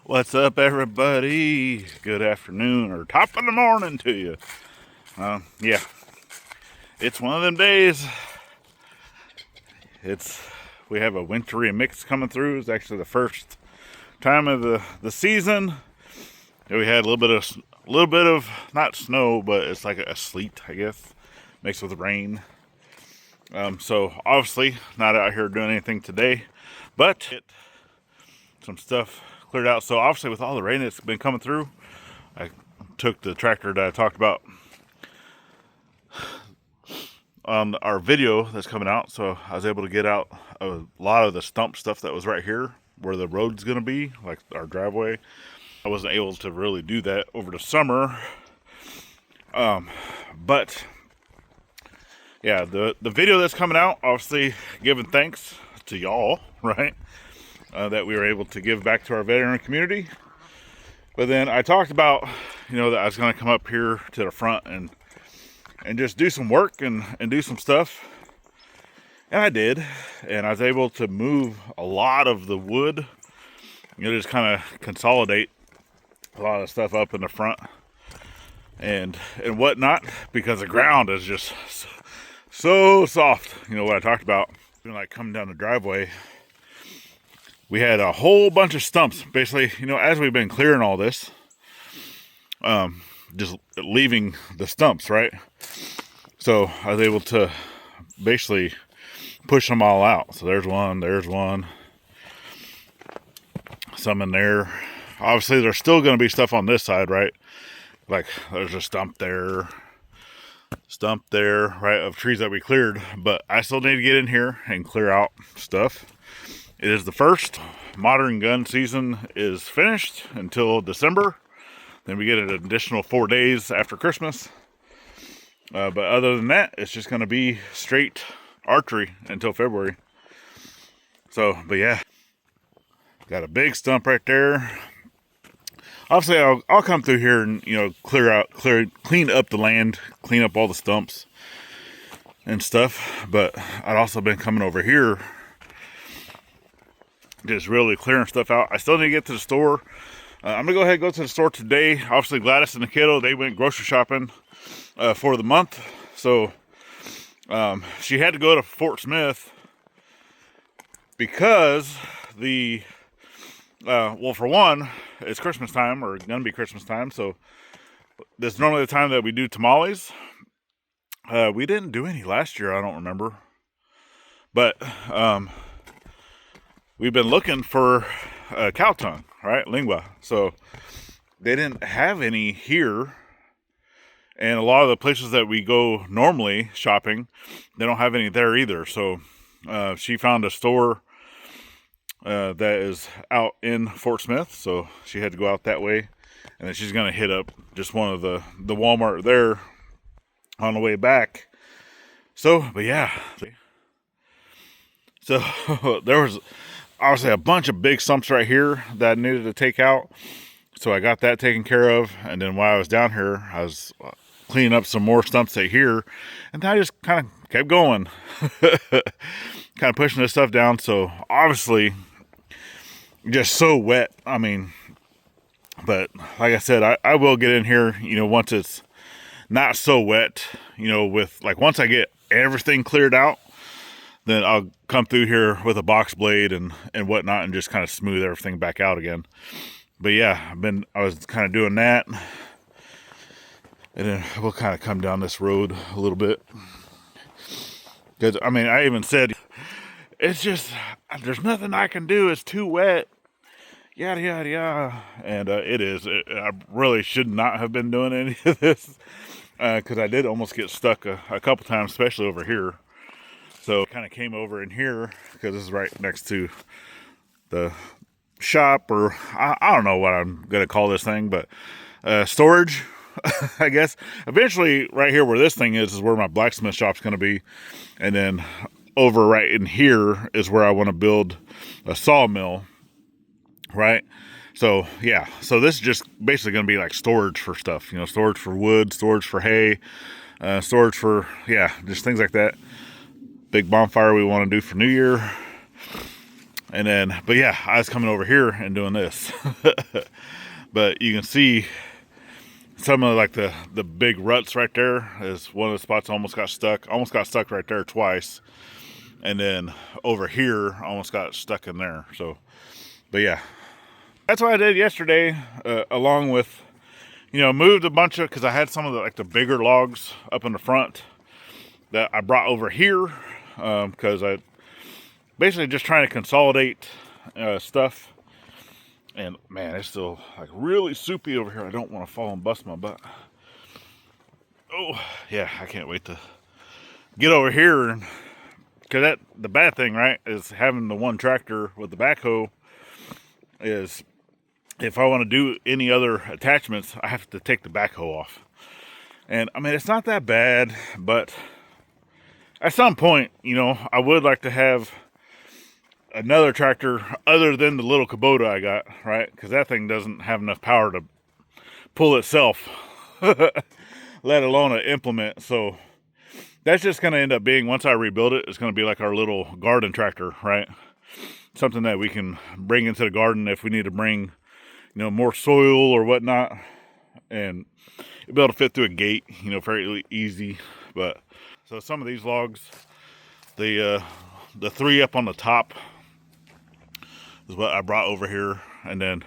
What's up, everybody? Good afternoon or top of the morning to you. Yeah, it's one of them days. We have a wintry mix coming through. It's actually the first time of the season. We had a little bit of not snow, but it's like a sleet, I guess, mixed with rain. So obviously not out here doing anything today, but some stuff cleared out. So obviously with all the rain that's been coming through, I took the tractor that I talked about on our video that's coming out. So I was able to get out a lot of the stump stuff that was right here where the road's going to be, like our driveway. I wasn't able to really do that over the summer. But yeah, the video that's coming out, obviously giving thanks to y'all, right? That we were able to give back to our veteran community. But then I talked about, that I was going to come up here to the front and just do some work and do some stuff. And I did. And I was able to move a lot of the wood, just kind of consolidate a lot of stuff up in the front and whatnot, because the ground is just so soft. What I talked about, like coming down the driveway, we had a whole bunch of stumps. Basically, as we've been clearing all this, just leaving the stumps, right? So I was able to basically push them all out. So there's one, some in there. Obviously, there's still going to be stuff on this side, right? Like there's a stump there, right, of trees that we cleared. But I still need to get in here and clear out stuff. It is the first modern gun season is finished until December. Then we get an additional 4 days after Christmas. But other than that, it's just going to be straight archery until February. So, but yeah, got a big stump right there. Obviously, I'll come through here and clean up the land, clean up all the stumps and stuff. But I've also been coming over here, just really clearing stuff out. I still need to get to the store. I'm gonna go ahead and go to the store today. Obviously, Gladys and the kiddo, they went grocery shopping for the month. So she had to go to Fort Smith because for one, it's Christmas time, or gonna be Christmas time. So this is normally the time that we do tamales. We didn't do any last year, I don't remember. But we've been looking for cow tongue, right? Lingua. So they didn't have any here. And a lot of the places that we go normally shopping, they don't have any there either. So she found a store that is out in Fort Smith. So she had to go out that way. And then she's going to hit up just one of the Walmart there on the way back. So, but yeah. So there was obviously a bunch of big stumps right here that I needed to take out. So I got that taken care of. And then while I was down here, I was cleaning up some more stumps right here. And then I just kind of kept going. Kind of pushing this stuff down. So obviously, just so wet. I mean, but like I said, I will get in here, once it's not so wet, with like once I get everything cleared out, then I'll come through here with a box blade and whatnot and just kind of smooth everything back out again. But yeah, I was kind of doing that. And then we'll kind of come down this road a little bit. Because, I even said, it's just, there's nothing I can do. It's too wet. Yada, yada, yada. And it is. I really should not have been doing any of this. Because I did almost get stuck a couple times, especially over here. So I kind of came over in here because this is right next to the shop, or I don't know what I'm going to call this thing, but storage, I guess. Eventually, right here where this thing is where my blacksmith shop's going to be. And then over right in here is where I want to build a sawmill, right? So, yeah. So this is just basically going to be like storage for stuff, storage for wood, storage for hay, storage for, just things like that. Big bonfire we want to do for New Year. And then, but yeah, I was coming over here and doing this. But you can see some of like the big ruts right there is one of the spots almost got stuck right there twice. And then over here, almost got stuck in there. So, but yeah, that's what I did yesterday, along with, moved a bunch of, because I had some of the bigger logs up in the front that I brought over here, because I basically just trying to consolidate stuff. And man, it's still like really soupy over here. I don't want to fall and bust my butt. Oh yeah, I can't wait to get over here. And because the bad thing, right, is having the one tractor with the backhoe is, if I want to do any other attachments, I have to take the backhoe off. And I mean, it's not that bad, but at some point, I would like to have another tractor other than the little Kubota I got, right? Because that thing doesn't have enough power to pull itself, let alone an implement. So that's just going to end up being, once I rebuild it, it's going to be like our little garden tractor, right? Something that we can bring into the garden if we need to bring, more soil or whatnot, and be able to fit through a gate, fairly easy. But so some of these logs, the 3 up on the top is what I brought over here, and then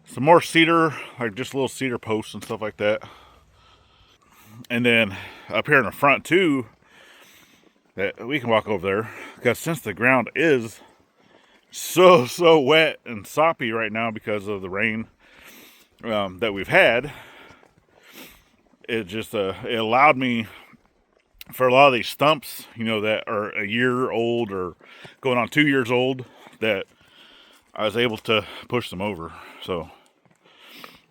some more cedar, like just little cedar posts and stuff like that. And then up here in the front too, that we can walk over there, because since the ground is so wet and soppy right now because of the rain that we've had, it just it allowed me, for a lot of these stumps, that are a year old or going on 2 years old, that I was able to push them over, so,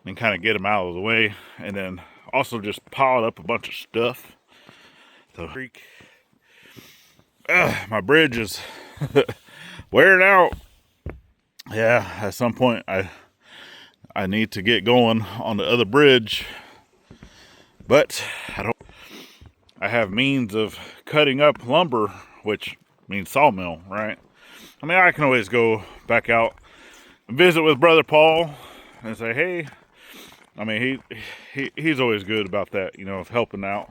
and kind of get them out of the way, and then also just piled up a bunch of stuff. So my bridge is wearing out. Yeah, at some point I need to get going on the other bridge, but I have means of cutting up lumber, which means sawmill, right? I mean, I can always go back out and visit with Brother Paul and say, hey, I mean, he's always good about that, of helping out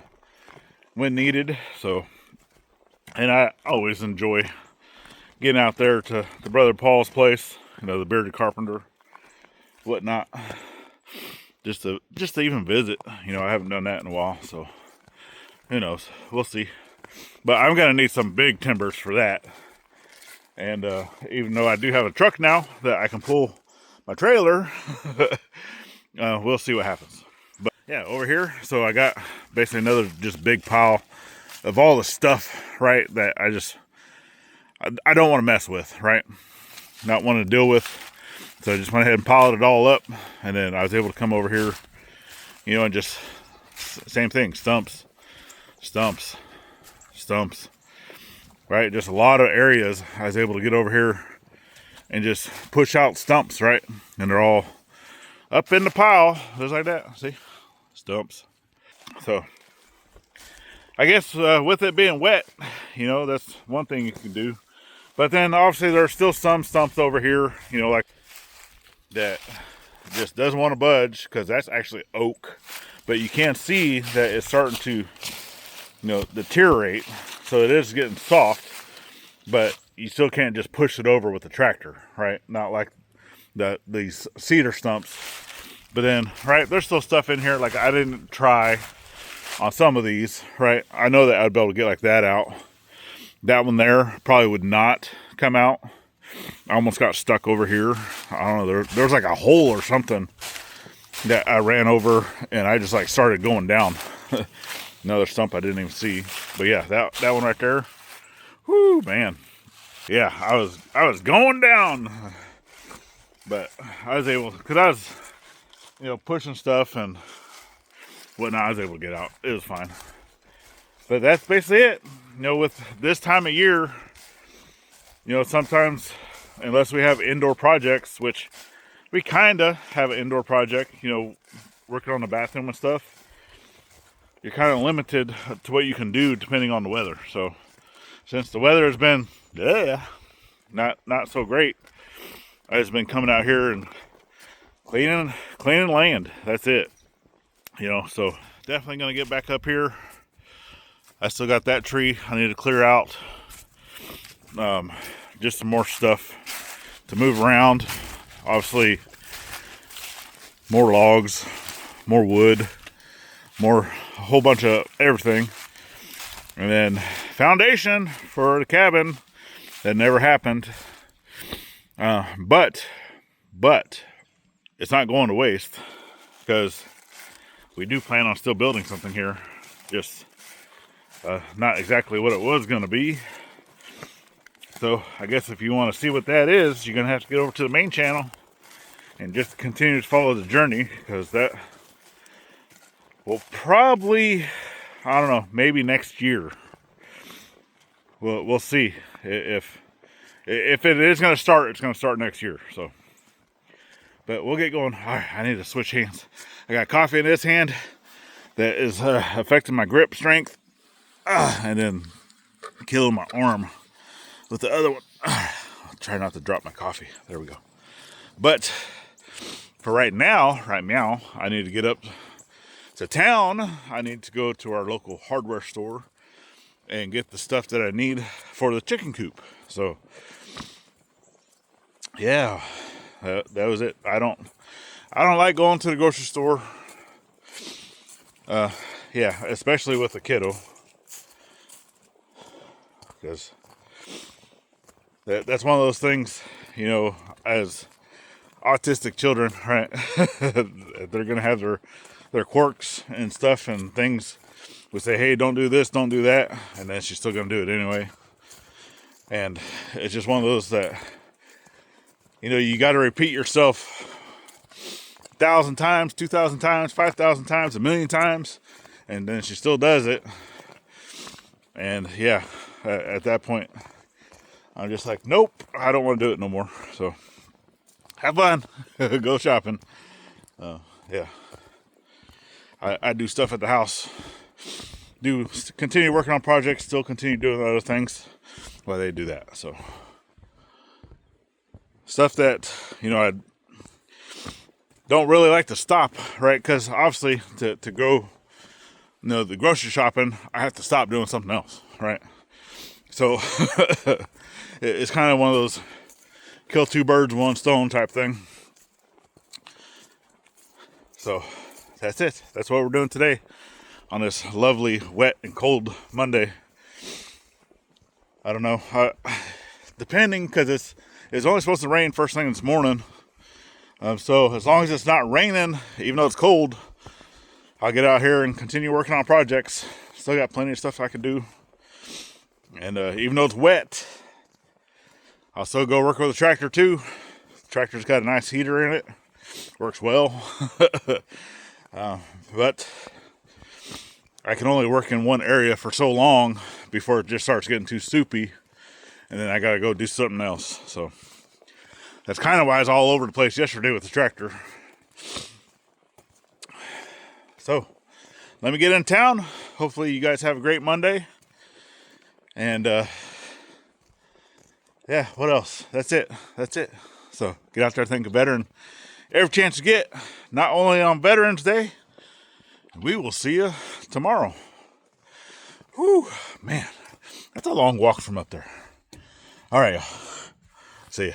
when needed. So, and I always enjoy getting out there to Brother Paul's place, the bearded carpenter, whatnot, just to even visit. I haven't done that in a while, so who knows? We'll see. But I'm gonna need some big timbers for that. And even though I do have a truck now that I can pull my trailer, we'll see what happens. But yeah, over here, so I got basically another just big pile of all the stuff, right, that I don't want to mess with, right? Not want to deal with. So I just went ahead and piled it all up, and then I was able to come over here, and just same thing, stumps, right? Just a lot of areas I was able to get over here and just push out stumps, right? And they're all up in the pile, just like that. See, stumps. So I guess with it being wet, that's one thing you can do. But then obviously there's still some stumps over here, like that just doesn't want to budge, because that's actually oak. But you can see that it's starting to, deteriorate. So it is getting soft, but you still can't just push it over with the tractor, right? Not like these cedar stumps. But then, right, there's still stuff in here. Like I didn't try on some of these, right? I know that I'd be able to get like that out. That one there probably would not come out. I almost got stuck over here. I don't know, there was like a hole or something that I ran over, and I just like started going down. Another stump I didn't even see. But yeah, that one right there. Whoo, man. Yeah, I was going down. But I was able, because I was, pushing stuff and whatnot, I was able to get out. It was fine. But that's basically it. With this time of year, sometimes, unless we have indoor projects, which we kind of have an indoor project, working on the bathroom and stuff, you're kind of limited to what you can do depending on the weather. So since the weather has been not so great. I've just been coming out here and cleaning land. That's it. You know, so definitely gonna get back up here. I still got that tree I need to clear out. Just some more stuff to move around. Obviously, more logs, more wood, a whole bunch of everything. And then foundation for the cabin that never happened. But it's not going to waste, because we do plan on still building something here. Just not exactly what it was going to be. So I guess if you want to see what that is, you're going to have to get over to the main channel and just continue to follow the journey, because that will probably, I don't know, maybe next year. We'll see if it is going to start. It's going to start next year. So, but we'll get going. All right, I need to switch hands. I got coffee in this hand that is affecting my grip strength, and then killing my arm with the other one. I'll try not to drop my coffee. There we go. But for right now, I need to get up to town. I need to go to our local hardware store and get the stuff that I need for the chicken coop. So yeah, that was it. I don't like going to the grocery store. Yeah, especially with a kiddo, because that's one of those things, you know, as autistic children, right? They're gonna have their quirks and stuff and things. We say, hey, don't do this, don't do that, and then she's still gonna do it anyway. And it's just one of those that, you know, you got to repeat yourself 1,000 times, 2,000 times, 5,000 times, 1,000,000 times, and then she still does it. And yeah, at that point, I'm just like, nope, I don't want to do it no more. So have fun. Go shopping. Yeah, I do stuff at the house, continue working on projects, still continue doing other things while they do that. So stuff that, you know, I don't really like to stop, right? Because obviously to go, you know, the grocery shopping, I have to stop doing something else, right? So it's kind of one of those kill two birds with one stone type thing. So that's it. That's what we're doing today on this lovely, wet, and cold Monday. I don't know, depending, because it's only supposed to rain first thing this morning. So as long as it's not raining, even though it's cold, I'll get out here and continue working on projects. Still got plenty of stuff I can do. And even though it's wet, I'll still go work with the tractor too. The tractor's got a nice heater in it. Works well. But I can only work in one area for so long before it just starts getting too soupy. And then I got to go do something else. So that's kind of why I was all over the place yesterday with the tractor. So let me get in town. Hopefully you guys have a great Monday. And yeah, what else? That's it. So get out there, think of veteran every chance you get. Not only on Veterans Day, we will see you tomorrow. Whew, man, that's a long walk from up there. All right, y'all. See ya.